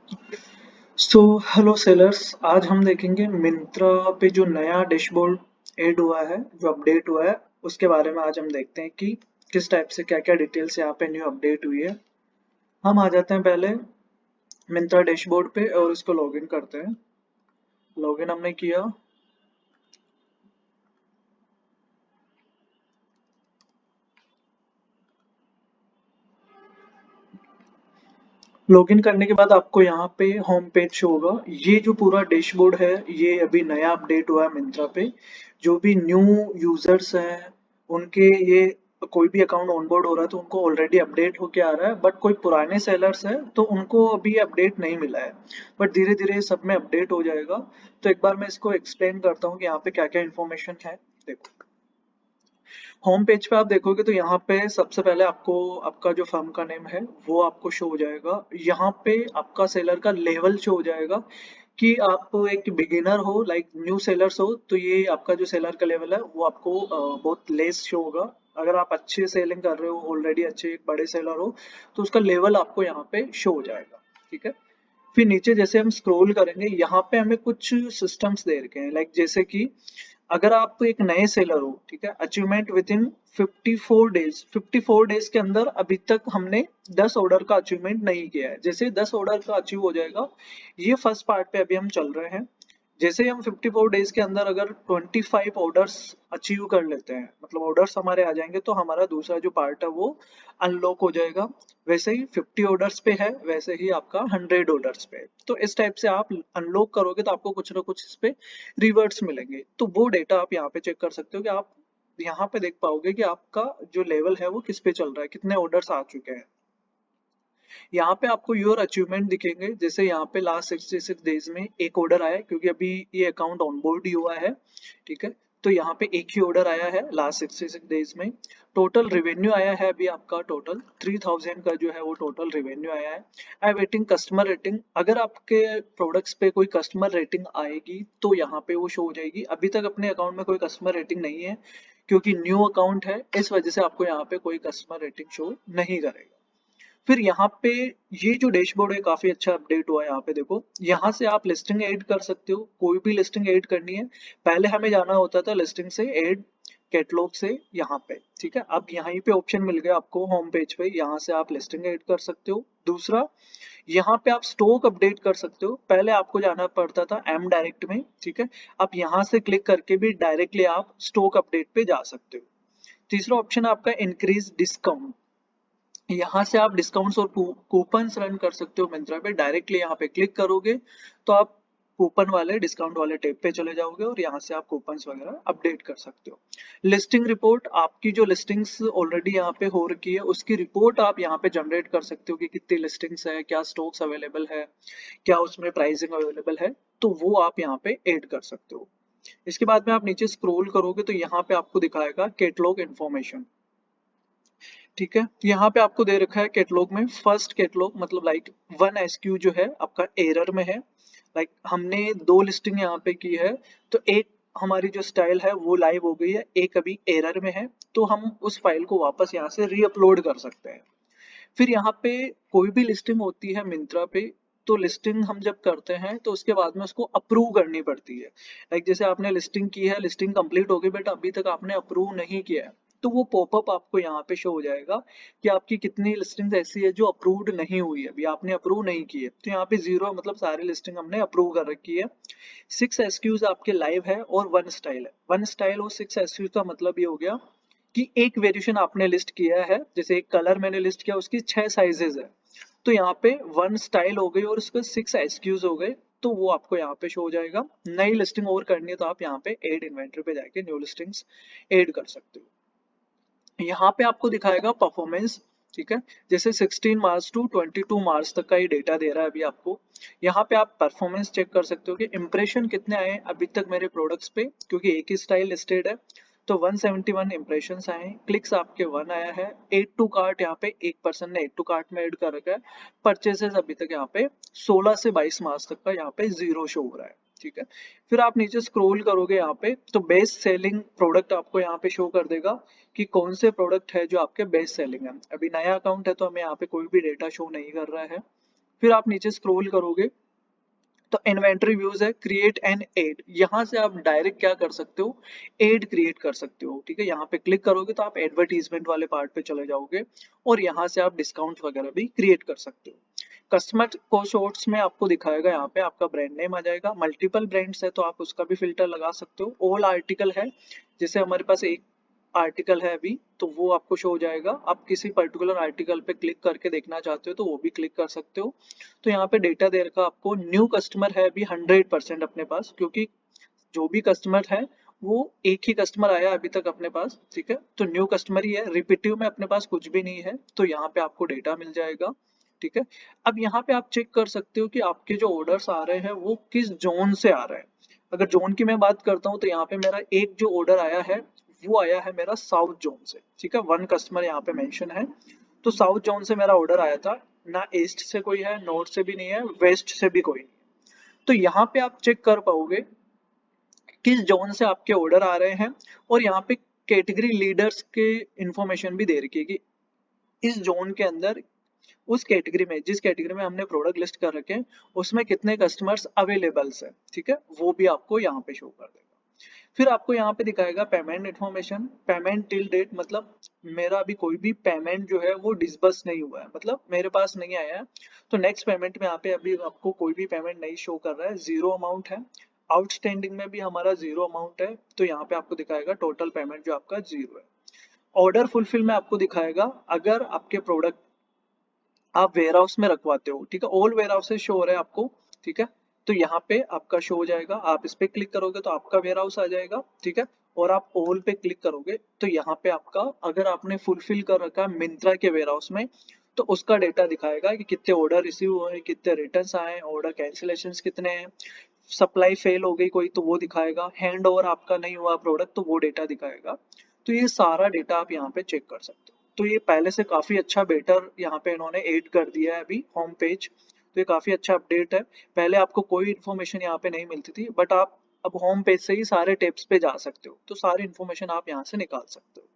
So hello sellers, आज हम देखेंगे मिंत्रा पे जो नया डैशबोर्ड ऐड हुआ है, जो अपडेट हुआ है उसके बारे में। आज हम देखते हैं कि किस टाइप से क्या क्या डिटेल्स यहाँ पे न्यू अपडेट हुई है। हम आ जाते हैं पहले मिंत्रा डैशबोर्ड पे और इसको लॉगिन करते हैं। लॉगिन हमने किया। लॉगिन करने के बाद आपको यहाँ पे होम पेज शो होगा। ये जो पूरा डैशबोर्ड है ये अभी नया अपडेट हुआ है मिंत्रा पे। जो भी न्यू यूजर्स हैं उनके ये कोई भी अकाउंट ऑनबोर्ड हो रहा है तो उनको ऑलरेडी अपडेट होके आ रहा है, बट कोई पुराने सेलर्स है तो उनको अभी अपडेट नहीं मिला है। बट धीरे धीरे सब में अपडेट हो जाएगा। तो एक बार मैं इसको एक्सप्लेन करता हूँ कि यहाँ पे क्या क्या इन्फॉर्मेशन है। देखो, होम पेज पे आप देखोगे तो यहाँ पे सबसे पहले आपको आपका जो फर्म का नेम है वो आपको शो हो जाएगा। यहाँ पे आपका सेलर का लेवल शो हो जाएगा कि आप एक बिगिनर हो, लाइक न्यू सेलर्स हो तो ये आपका जो सेलर का लेवल है वो आपको बहुत लेस शो होगा। अगर आप अच्छे सेलिंग कर रहे हो, ऑलरेडी अच्छे एक बड़े सेलर हो, तो उसका लेवल आपको यहाँ पे शो हो जाएगा। ठीक है। फिर नीचे जैसे हम स्क्रॉल करेंगे यहाँ पे हमें कुछ सिस्टम्स दे रखे हैं, लाइक जैसे कि अगर आप एक नए सेलर हो, ठीक है, achievement with in 54 days, 54 days के अंदर अभी तक हमने 10 ऑर्डर का अचीवमेंट नहीं किया है। जैसे 10 ऑर्डर का अचीव हो जाएगा, ये फर्स्ट पार्ट पे अभी हम चल रहे हैं। जैसे ही हम 54 डेज के अंदर अगर 25 ऑर्डर्स अचीव कर लेते हैं, मतलब ऑर्डर्स हमारे आ जाएंगे, तो हमारा दूसरा जो पार्ट है वो अनलॉक हो जाएगा। वैसे ही 50 ऑर्डर्स पे है, वैसे ही आपका 100 ऑर्डर्स पे है। तो इस टाइप से आप अनलॉक करोगे तो आपको कुछ ना कुछ इस पे रिवर्ट्स मिलेंगे। तो वो डेटा आप यहाँ पे चेक कर सकते हो कि आप यहाँ पे देख पाओगे कि आपका जो लेवल है वो किस पे चल रहा है, कितने ऑर्डर्स आ चुके हैं। यहाँ पे आपको योर अचीवमेंट दिखेंगे। जैसे यहाँ पे लास्ट 66 डेज में एक ऑर्डर आया है, क्योंकि अभी ये अकाउंट ऑनबोर्ड ही हुआ है। ठीक है। तो यहाँ पे एक ही ऑर्डर आया है लास्ट 66 डेज में। टोटल रेवेन्यू आया है अभी आपका टोटल 3000 का जो है वो टोटल रेवेन्यू आया है। आई वेटिंग कस्टमर रेटिंग, अगर आपके प्रोडक्ट्स पे कोई कस्टमर रेटिंग आएगी तो यहाँ पे वो शो हो जाएगी। अभी तक अपने अकाउंट में कोई कस्टमर रेटिंग नहीं है, क्योंकि न्यू अकाउंट है, इस वजह से आपको यहाँ पे कोई कस्टमर रेटिंग शो नहीं करेगा। फिर यहाँ पे ये जो डैशबोर्ड है काफी अच्छा अपडेट हुआ है। यहाँ पे देखो, यहाँ से आप लिस्टिंग ऐड कर सकते हो, कोई भी लिस्टिंग ऐड करनी है। पहले हमें जाना होता था लिस्टिंग से ऐड कैटलॉग से यहाँ पे। ठीक है, अब यहाँ पे ऑप्शन मिल गया आपको होम पेज पे, यहाँ से आप लिस्टिंग ऐड कर सकते हो। दूसरा, यहाँ पे आप स्टॉक अपडेट कर सकते हो। पहले आपको जाना पड़ता था एम डायरेक्ट में। ठीक है, अब यहाँ से क्लिक करके भी डायरेक्टली आप स्टॉक अपडेट पे जा सकते हो। तीसरा ऑप्शन है आपका इंक्रीज डिस्काउंट। यहाँ से आप डिस्काउंट्स और कूपन्स रन कर सकते हो मिंत्रा पे। डायरेक्टली यहाँ पे क्लिक करोगे तो आप कूपन वाले डिस्काउंट वाले टैब पे चले जाओगे और यहाँ से आप कूपन्स वगैरह अपडेट कर सकते हो। लिस्टिंग रिपोर्ट, आपकी जो लिस्टिंग्स ऑलरेडी यहाँ पे हो रखी है उसकी रिपोर्ट आप यहाँ पे जनरेट कर सकते हो कि कितनी लिस्टिंग्स है, क्या स्टॉक्स अवेलेबल है, क्या उसमें प्राइसिंग अवेलेबल है। तो वो आप यहाँ पे ऐड कर सकते हो। इसके बाद में आप नीचे स्क्रॉल करोगे तो यहाँ पे आपको दिखाएगा कैटलॉग इन्फॉर्मेशन। ठीक है, यहाँ पे आपको दे रखा है कैटलॉग में फर्स्ट कैटलॉग, मतलब लाइक 1 SKU जो है आपका एरर में है। लाइक हमने 2 लिस्टिंग यहाँ पे की है, तो एक हमारी जो स्टाइल है वो लाइव हो गई है, एक अभी एरर में है। तो हम उस फाइल को वापस यहाँ से रीअपलोड कर सकते हैं। फिर यहाँ पे कोई भी लिस्टिंग होती है मिंत्रा पे, तो लिस्टिंग हम जब करते हैं तो उसके बाद में उसको अप्रूव करनी पड़ती है। लाइक जैसे आपने लिस्टिंग की है, लिस्टिंग कंप्लीट हो गई, बट अभी तक आपने अप्रूव नहीं किया है, तो वो पॉपअप आपको यहाँ पे शो हो जाएगा कि आपकी कितनी लिस्टिंग ऐसी है जो अप्रूव्ड नहीं हुई है, अभी आपने अप्रूव नहीं की है। तो यहाँ पे 0 मतलब सारी लिस्टिंग हमने अप्रूव कर रखी है। 6 SKUs आपके लाइव है और 1 स्टाइल है। 1 स्टाइल और 6 SKUs का मतलब ये हो गया कि एक वेरिएशन आपने लिस्ट किया है। जैसे एक कलर मैंने लिस्ट किया, उसकी 6 साइजेस है, तो यहाँ पे 1 स्टाइल हो गई और उसके 6 SKUs हो गए। तो वो आपको यहाँ पे शो हो जाएगा। नई लिस्टिंग और करनी है तो आप यहाँ पे एड इन्वेंटरी पे जाके न्यू लिस्टिंग्स ऐड कर सकते हो। यहाँ पे आपको दिखाएगा परफॉर्मेंस। ठीक है, जैसे 16 मार्च टू 22 मार्च तक का ये डेटा दे रहा है अभी आपको। यहाँ पे आप परफॉर्मेंस चेक कर सकते हो कि इंप्रेशन कितने आए हैं अभी तक मेरे प्रोडक्ट्स पे, क्योंकि एक ही स्टाइल लिस्टेड है। तो 171 इंप्रेशन आए हैं, क्लिक्स आपके 1 आया है। एड टू कार्ट, यहाँ पे एक पर्सन ने एड टू कार्ट में ऐड कर रखा है। परचेसेस अभी तक यहाँ पे 16 से 22 मार्च तक का यहाँ पे 0 शो हो रहा है। ठीक है, फिर आप नीचे स्क्रॉल करोगे यहाँ पे तो बेस्ट सेलिंग प्रोडक्ट आपको यहाँ पे शो कर देगा कि कौन से प्रोडक्ट है जो आपके बेस्ट सेलिंग है। अभी नया अकाउंट है तो हमें यहाँ पे कोई भी डेटा शो नहीं कर रहा है। फिर आप नीचे स्क्रॉल करोगे तो इन्वेंटरी व्यूज है, क्रिएट एन एड, यहाँ से आप डायरेक्ट क्या कर सकते हो, एड क्रिएट कर सकते हो। ठीक है, यहाँ पे क्लिक करोगे तो आप एडवर्टीजमेंट वाले पार्ट पे चले जाओगे और यहाँ से आप डिस्काउंट वगैरह भी क्रिएट कर सकते हो। कस्टमर को शॉर्ट्स में आपको दिखाएगा, यहाँ पे आपका ब्रांड नेम आ जाएगा, मल्टीपल ब्रांड्स है तो आप उसका भी फिल्टर लगा सकते हो। ऑल आर्टिकल है, जैसे हमारे पास एक आर्टिकल है अभी तो वो आपको शो हो जाएगा। आप किसी पर्टिकुलर आर्टिकल पे क्लिक करके देखना चाहते हो तो वो भी क्लिक कर सकते हो। तो यहाँ पे डेटा दे रखा आपको, न्यू कस्टमर है अभी 100% अपने पास, क्योंकि जो भी कस्टमर है वो एक ही कस्टमर आया अभी तक अपने पास। ठीक है, तो न्यू कस्टमर ही है, रिपीटिव में अपने पास कुछ भी नहीं है, तो यहाँ पे आपको डेटा मिल जाएगा। ठीक है, अब यहाँ पे आप चेक कर सकते हो कि आपके जो ऑर्डर्स आ रहे हैं वो किस जोन से आ रहे हैं। अगर जोन की मैं बात करता हूँ तो यहाँ पे मेरा एक जो ऑर्डर आया है वो आया है मेरा साउथ जोन से। ठीक है, वन कस्टमर यहाँ पे मेंशन है, तो साउथ जोन से मेरा ऑर्डर आया था, ना ईस्ट से कोई है, नॉर्थ से भी नहीं है, वेस्ट से भी कोई नहीं। तो यहाँ पे आप चेक कर पाओगे किस जोन से आपके ऑर्डर आ रहे हैं, और यहाँ पे कैटेगरी लीडर्स के इंफॉर्मेशन भी दे रखी है कि इस जोन के अंदर उस कैटेगरी में, जिस कैटेगरी में हमने प्रोडक्ट लिस्ट कर रखे हैं उसमें कितने कस्टमर्स अवेलेबल्स है। ठीक है, वो भी आपको यहाँ पे शो कर देगा। फिर आपको यहाँ पे दिखाएगा payment information, payment till date, मतलब मेरा अभी कोई भी पेमेंट जो है वो डिसबर्स नहीं हुआ है, मतलब मेरे पास नहीं आया है। तो नेक्स्ट पेमेंट में यहाँ पे अभी आपको कोई भी पेमेंट नहीं शो कर रहा है, जीरो अमाउंट है। आउटस्टैंडिंग में भी हमारा जीरो अमाउंट है, तो यहाँ पे आपको दिखाएगा टोटल पेमेंट जो आपका जीरो है। ऑर्डर फुलफिल में आपको दिखाएगा अगर आपके प्रोडक्ट आप वेयर हाउस में रखवाते हो। ठीक है, ऑल वेयर हाउसेस शो हो रहा है आपको। ठीक है, तो यहाँ पे आपका शो हो जाएगा, आप इस पे क्लिक करोगे तो आपका वेयर हाउस आ जाएगा। ठीक है, और आप ऑल पे क्लिक करोगे तो यहाँ पे आपका, अगर आपने फुलफिल कर रखा है मिंत्रा के वेयर हाउस में, तो उसका डेटा दिखाएगा कि कितने ऑर्डर रिसीव हुए, कितने रिटर्न्स आए, ऑर्डर कैंसिलेशन कितने हैं, सप्लाई फेल हो गई कोई तो वो दिखाएगा, हैंड ओवर आपका नहीं हुआ प्रोडक्ट तो वो डेटा दिखाएगा। तो ये सारा डेटा आप यहाँ पे चेक कर सकते हो। तो ये पहले से काफी अच्छा बेटर यहाँ पे इन्होंने ऐड कर दिया है अभी होम पेज, तो ये काफी अच्छा अपडेट है। पहले आपको कोई इन्फॉर्मेशन यहाँ पे नहीं मिलती थी, बट आप अब होम पेज से ही सारे टिप्स पे जा सकते हो, तो सारी इन्फॉर्मेशन आप यहाँ से निकाल सकते हो।